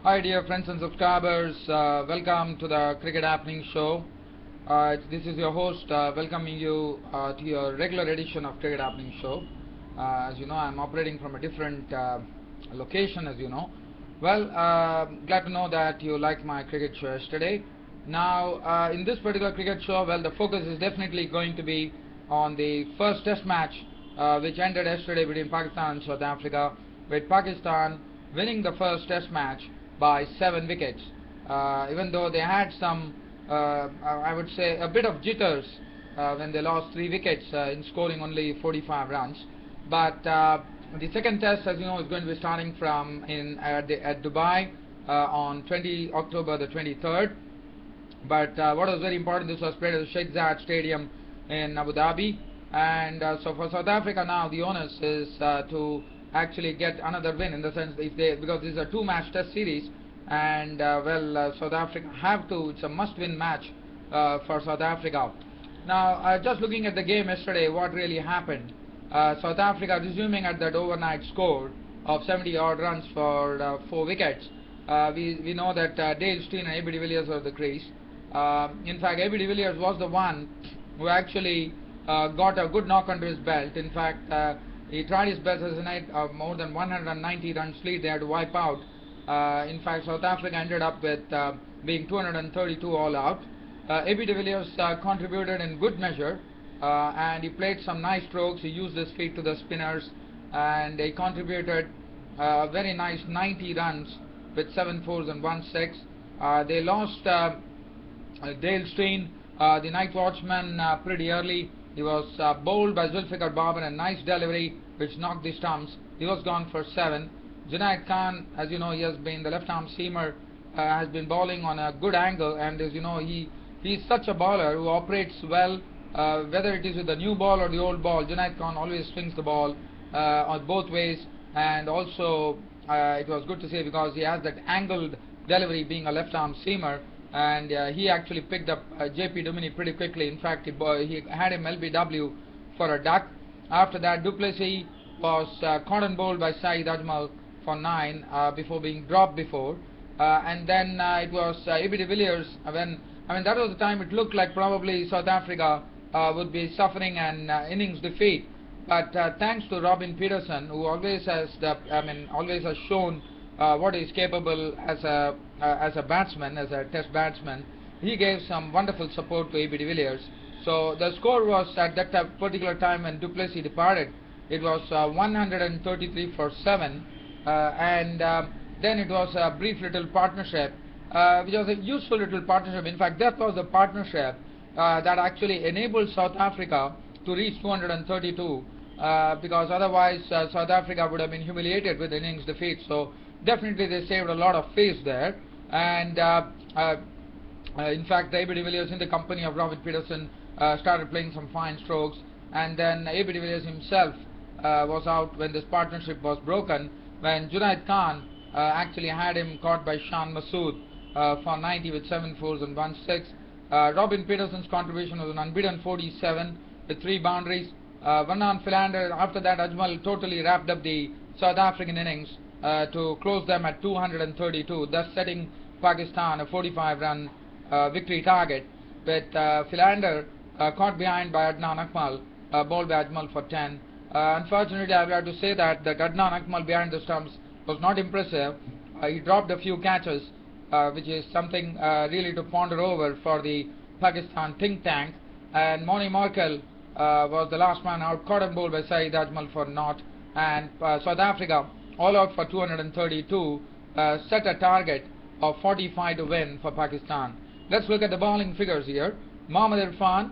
Hi dear friends and subscribers, welcome to the Cricket Happening Show. This is your host welcoming you to your regular edition of Cricket Happening Show. As you know, I'm operating from a different location, as you know. Well, glad to know that you liked my cricket show yesterday. Now, in this particular cricket show, well, the focus is definitely going to be on the first test match which ended yesterday between Pakistan and South Africa, with Pakistan winning the first test match by 7 wickets. Even though they had some, I would say, a bit of jitters when they lost 3 wickets in scoring only 45 runs. But the second test, as you know, is going to be starting from at Dubai on October the 23rd. But what was very important, this was played at the Sheikh Zayed Stadium in Abu Dhabi. And so for South Africa now, the onus is to actually get another win, in the sense that because this is a 2-match test series, and South Africa have to, it's a must-win match for South Africa. Now, just looking at the game yesterday, what really happened? South Africa resuming at that overnight score of 70 odd runs for 4 wickets. We know that Dale Steyn and AB de Villiers were the crease. In fact, AB de Villiers was the one who actually got a good knock under his belt. In fact, he tried his best as a night of more than 190 runs lead they had to wipe out. In fact, South Africa ended up with being 232 all out. AB de Villiers contributed in good measure, and he played some nice strokes. He used his feet to the spinners, and he contributed very nice 90 runs with 7 fours and 1 6. They lost Dale Steyn, the night watchman, pretty early. He was bowled by Zulfikar Babar, a nice delivery which knocked the stumps. He was gone for 7. Junaid Khan, as you know, he has been the left-arm seamer, has been bowling on a good angle, and as you know, he's such a bowler who operates well, whether it is with the new ball or the old ball. Junaid Khan always swings the ball on both ways, and also it was good to see because he has that angled delivery, being a left-arm seamer. And he actually picked up J.P. Duminy pretty quickly. In fact, he had him LBW for a duck. After that, du Plessis was caught and bowled by Saeed Ajmal for 9 before being dropped before. And then it was AB de Villiers. That was the time it looked like probably South Africa would be suffering an innings defeat. But thanks to Robin Peterson, who always has shown what he's capable as a batsman, as a test batsman, he gave some wonderful support to AB de Villiers. So the score was, at that particular time when du Plessis departed, it was 133 for 7, and then it was a brief little partnership, which was a useful little partnership. In fact, that was the partnership that actually enabled South Africa to reach 232, because otherwise South Africa would have been humiliated with the innings defeat. So definitely they saved a lot of face there. And in fact, AB de Villiers, in the company of Robert Peterson, started playing some fine strokes, and then AB de Villiers himself was out when this partnership was broken, when Junaid Khan actually had him caught by Shan Masood for 90 with 7 fours and 1 6. Robin Peterson's contribution was an unbeaten 47 with 3 boundaries. Vernon Philander, after that, Ajmal totally wrapped up the South African innings to close them at 232, thus setting Pakistan a 45-run victory target, with Philander caught behind by Adnan Akmal, bowled by Ajmal for 10. Unfortunately, I will have to say that Adnan Akmal behind the stumps was not impressive. He dropped a few catches, which is something really to ponder over for the Pakistan think tank. And Moni Markel was the last man out, caught and bowled by Saeed Ajmal for naught. And South Africa, all out for 232, set a target of 45 to win for Pakistan. Let's look at the bowling figures here. Mohammad Irfan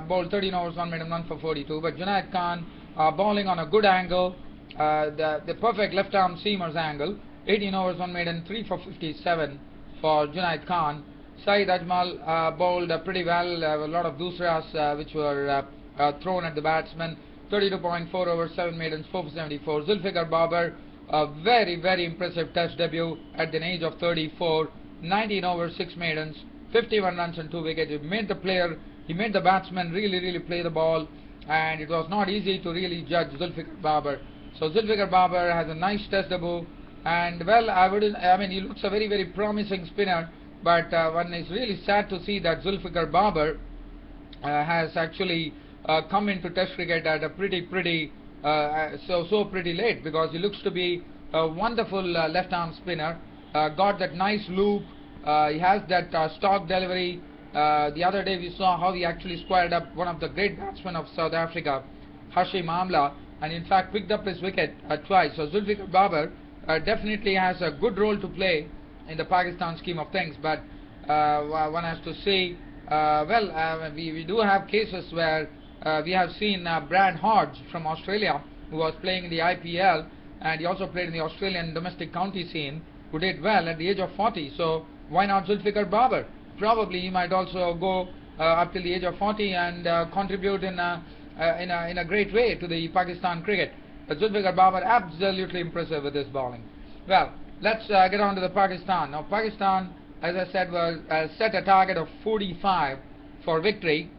bowled 13 overs, 1 made and 1 for 42, but Junaid Khan bowling on a good angle, the perfect left-arm seamer's angle, 18 overs, 1 made and 3 for 57 for Junaid Khan. Saeed Ajmal bowled pretty well, a lot of dusras which were thrown at the batsman, 32.4 overs, 7 maidens, 4 for 74. Zulfikar Babar, a very, very impressive test debut at the age of 34, 19 overs, 6 maidens, 51 runs and 2 wickets. He made the batsman really play the ball, and it was not easy to really judge Zulfikar Babar. So Zulfikar Babar has a nice test debut, And well, I wouldn't. I mean, he looks a very promising spinner, but one is really sad to see that Zulfikar Babar has actually come into Test cricket at a so pretty late, because he looks to be a wonderful left arm spinner. Got that nice loop. He has that stock delivery. The other day we saw how he actually squared up one of the great batsmen of South Africa, Hashim Amla, and in fact picked up his wicket twice. So Zulfikar Babar definitely has a good role to play in the Pakistan scheme of things, but one has to see. We do have cases where we have seen Brad Hodge from Australia, who was playing in the IPL, and he also played in the Australian domestic county scene, who did well at the age of 40. So why not Zulfikar Babar? Probably he might also go up till the age of 40 and contribute in a great way to the Pakistan cricket. Zulfikar Babar absolutely impressive with his bowling. Well, let's get on to the Pakistan. Now Pakistan, as I said, was set a target of 45 for victory,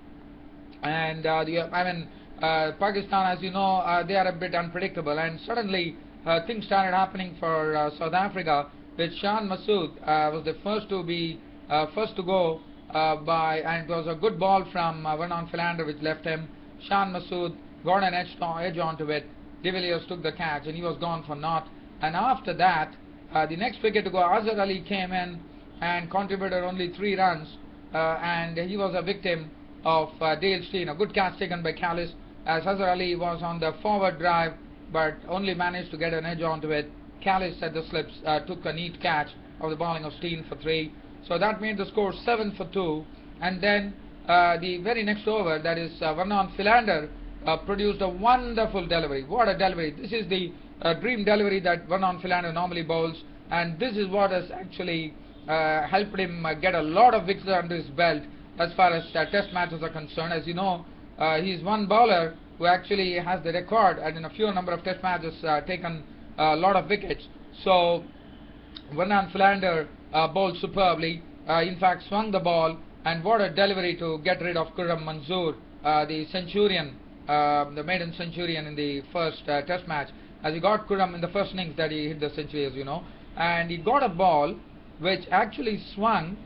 and Pakistan, as you know, they are a bit unpredictable, and suddenly things started happening for South Africa, with Shan Masood was the first to go and it was a good ball from Vernon Philander which left him. Shan Masood got an edge onto it. De Villiers took the catch and he was gone for naught. And after that, the next wicket to go, Azhar Ali came in and contributed only 3 runs, and he was a victim of Dale Steyn. A good catch taken by Kallis, as Azhar Ali was on the forward drive but only managed to get an edge onto it. Kallis at the slips took a neat catch of the bowling of Steyn for 3. So that made the score 7 for 2. And then the very next over, that is Vernon Philander, produced a wonderful delivery. What a delivery! This is the dream delivery that Vernon Philander normally bowls, and this is what has actually helped him get a lot of wickets under his belt as far as test matches are concerned. As you know, he is one bowler who actually has the record and in a few number of test matches taken a lot of wickets. So Vernon Philander bowled superbly, in fact swung the ball, and what a delivery to get rid of Khurram Manzoor, the centurion, the maiden centurion in the first test match, as he got Khurram in the first innings that he hit the century, as you know, and he got a ball which actually swung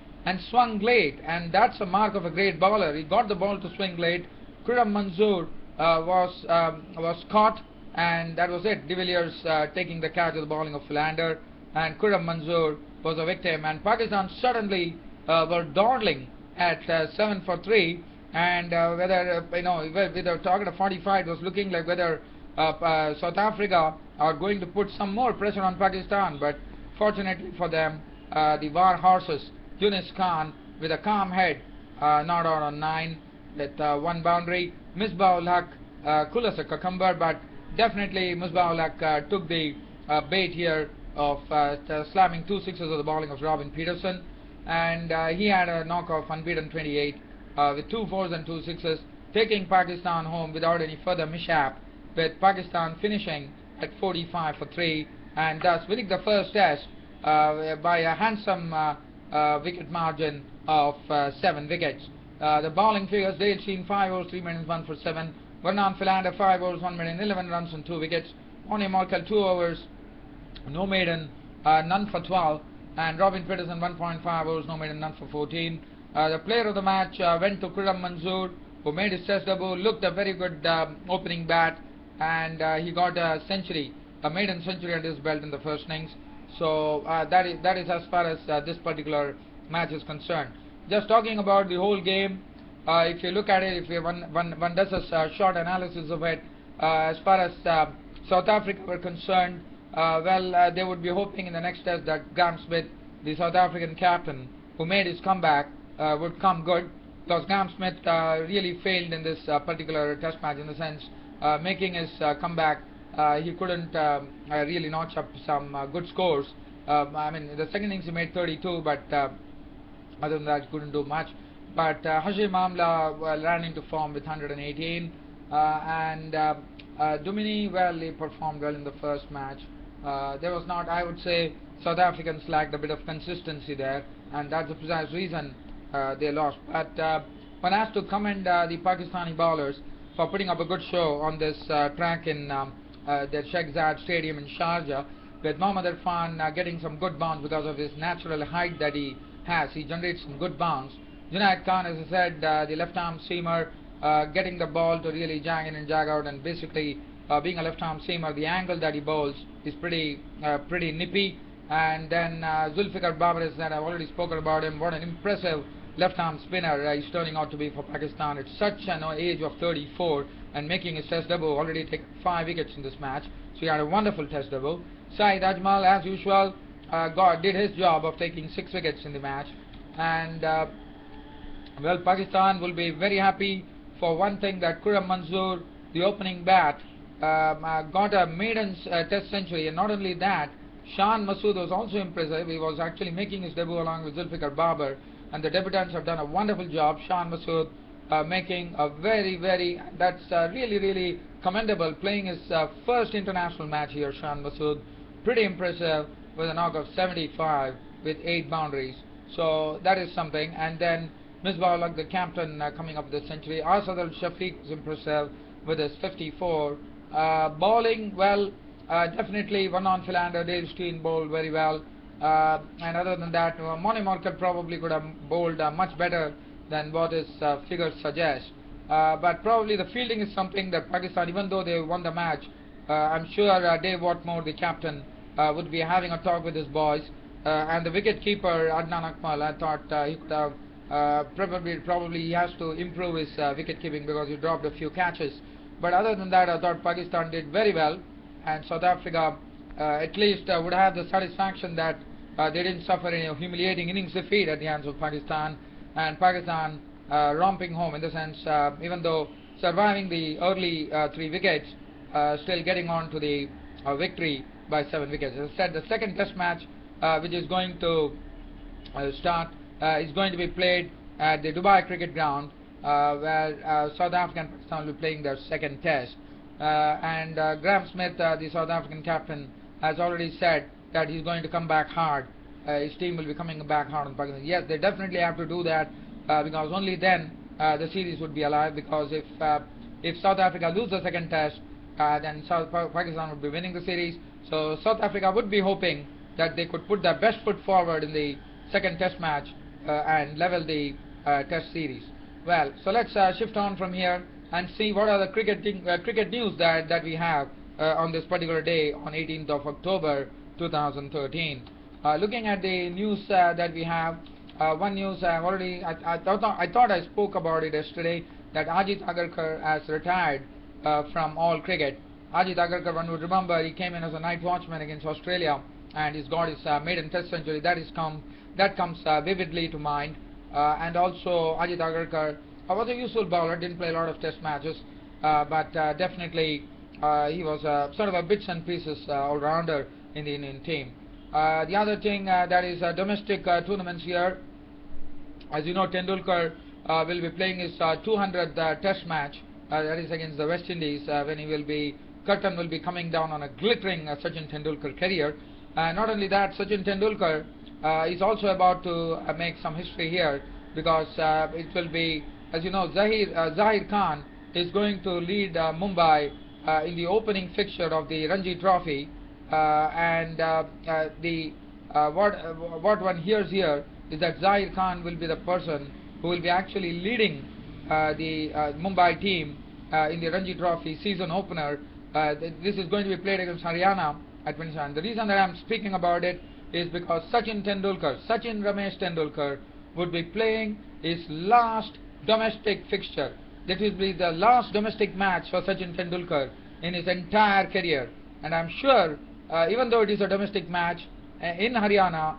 late, and that's a mark of a great bowler. He got the ball to swing late. Khurram Manzoor was caught, and that was it. De Villiers taking the catch of the bowling of Philander, and Khurram Manzoor was a victim, and Pakistan suddenly were dawdling at 7 for 3, and with a target of 45, it was looking like whether South Africa are going to put some more pressure on Pakistan, but fortunately for them, the war horses, Yunus Khan, with a calm head, not out on 9 with 1 boundary. Misbah-ul Haq cool as a cucumber, but definitely Misbah-ul Haq took the bait here of slamming 2 sixes of the bowling of Robin Peterson, and he had a knock of unbeaten 28 with 2 fours and 2 sixes, taking Pakistan home without any further mishap, with Pakistan finishing at 45 for 3, and thus winning the first test by a handsome wicket margin of 7 wickets. The bowling figures: Dale Steyn 5 overs 3 minutes 1 for 7, Vernon Philander 5 overs 1 minute 11 runs and 2 wickets, Oni Morkel 2 overs no maiden none for 12, and Robin Peterson 1.5 overs no maiden none for 14. The player of the match went to Khurram Manzoor, who made his test debut, looked a very good opening bat, and he got a century, a maiden century under his belt in the first innings. So that is as far as this particular match is concerned. Just talking about the whole game, if you look at it, if one does a short analysis of it, as far as South Africa were concerned, they would be hoping in the next test that Graeme Smith, the South African captain, who made his comeback, would come good, because Graeme Smith really failed in this particular test match, in the sense making his comeback. He couldn't really notch up some good scores. I mean, in the second innings he made 32, but other than that he couldn't do much. But Hashim Amla ran into form with 118, and Dumini, well, he performed well in the first match. There was not, I would say, South Africans lacked a bit of consistency there, and that's the precise reason they lost. But one has to commend the Pakistani bowlers for putting up a good show on this track in the Sheikh Zayed Stadium in Sharjah. with Mohammad Irfan getting some good bounce because of his natural height that he has. He generates some good bounce. Junaid Khan, as I said, the left-arm seamer, getting the ball to really jag in and jag out, and basically being a left-arm seamer, the angle that he bowls is pretty nippy. And then Zulfikar Babar, as I've already spoken about him. What an impressive left-arm spinner he's turning out to be for Pakistan at such an age of 34 and making his test debut. Already taken 5 wickets in this match, so he had a wonderful test debut. Saeed Ajmal, as usual, did his job of taking 6 wickets in the match. And well, Pakistan will be very happy for one thing, that Khurram Manzoor, the opening bat, got a maiden test century, and not only that, Shan Masood was also impressive. He was actually making his debut along with Zulfikar Babar, and the debutants have done a wonderful job. Shan Masood making a that's really commendable, playing his first international match here. Shan Masood, pretty impressive with a knock of 75 with 8 boundaries. So that is something. And then Misbah-ul-Haq, the captain, coming up with a century. Asad Al-Shafiq is impressive with his 54. Bowling, well, definitely one on Philander. Dave Steen bowled very well. And other than that, Moni Morkel probably could have bowled much better than what his figures suggest. But probably the fielding is something that Pakistan, even though they won the match, I'm sure Dave Watmore, the captain, would be having a talk with his boys. And the wicket keeper, Adnan Akmal, I thought he could have probably he has to improve his wicket keeping because he dropped a few catches. But other than that, I thought Pakistan did very well, and South Africa at least would have the satisfaction that they didn't suffer any humiliating innings defeat at the hands of Pakistan, and Pakistan romping home in the sense, even though surviving the early 3 wickets, still getting on to the victory by 7 wickets. As I said, the second test match, which is going to start, is going to be played at the Dubai Cricket Ground, where South Africa and Pakistan will be playing their second test. And Graham Smith, the South African captain, has already said that he's going to come back hard. His team will be coming back hard on Pakistan. Yes, they definitely have to do that, because only then the series would be alive. Because if South Africa lose the second test, then Pakistan would be winning the series. So South Africa would be hoping that they could put their best foot forward in the second test match and level the test series. Well, so let's shift on from here and see what are the cricket news that we have on this particular day on 18th of October 2013. Looking at the news that we have, one news I thought I spoke about it yesterday, that Ajit Agarkar has retired from all cricket. Ajit Agarkar, one would remember, he came in as a night watchman against Australia, and he's got his maiden test century. That comes vividly to mind. And also Ajit Agarkar was a useful bowler, didn't play a lot of test matches, but definitely he was sort of a bits and pieces all-rounder in the Indian team. The other thing that is domestic tournaments here, as you know, Tendulkar will be playing his 200th test match, that is against the West Indies, when curtain will be coming down on a glittering Sachin Tendulkar career. Not only that, Sachin Tendulkar is also about to make some history here, because it will be, as you know, Zahir Khan is going to lead Mumbai in the opening fixture of the Ranji Trophy, and what one hears here is that Zahir Khan will be the person who will be actually leading the Mumbai team in the Ranji Trophy season opener. This is going to be played against Haryana at Winston. The reason that I'm speaking about it is because Sachin Ramesh Tendulkar would be playing his last domestic fixture. That will be the last domestic match for Sachin Tendulkar in his entire career. And I'm sure, even though it is a domestic match in Haryana,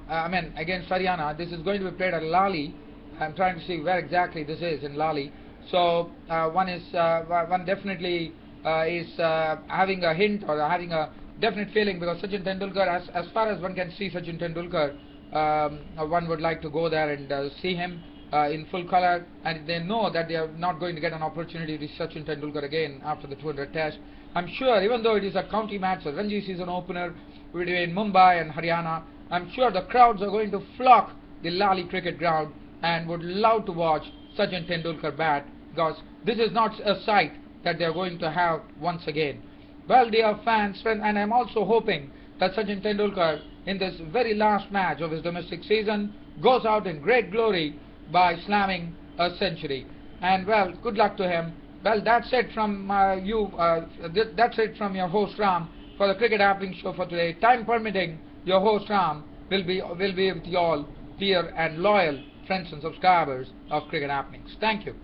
against Haryana, this is going to be played at Lali. I'm trying to see where exactly this is in Lali. So one definitely is having a hint or having a definite feeling, because Sachin Tendulkar, as far as one can see Sachin Tendulkar, one would like to go there and see him in full color, and they know that they are not going to get an opportunity to see Sachin Tendulkar again after the 200 test. I'm sure, even though it is a county match, a Ranji season opener between Mumbai and Haryana, I'm sure the crowds are going to flock the Lali cricket ground and would love to watch Sachin Tendulkar bat, because this is not a sight that they are going to have once again. Well, dear fans, and I'm also hoping that Sachin Tendulkar, in this very last match of his domestic season, goes out in great glory by slamming a century. And well, good luck to him. Well, that's it from that's it from your host Ram for the Cricket Happening Show for today. Time permitting, your host Ram will be with you all, dear and loyal friends and subscribers of Cricket Happenings. Thank you.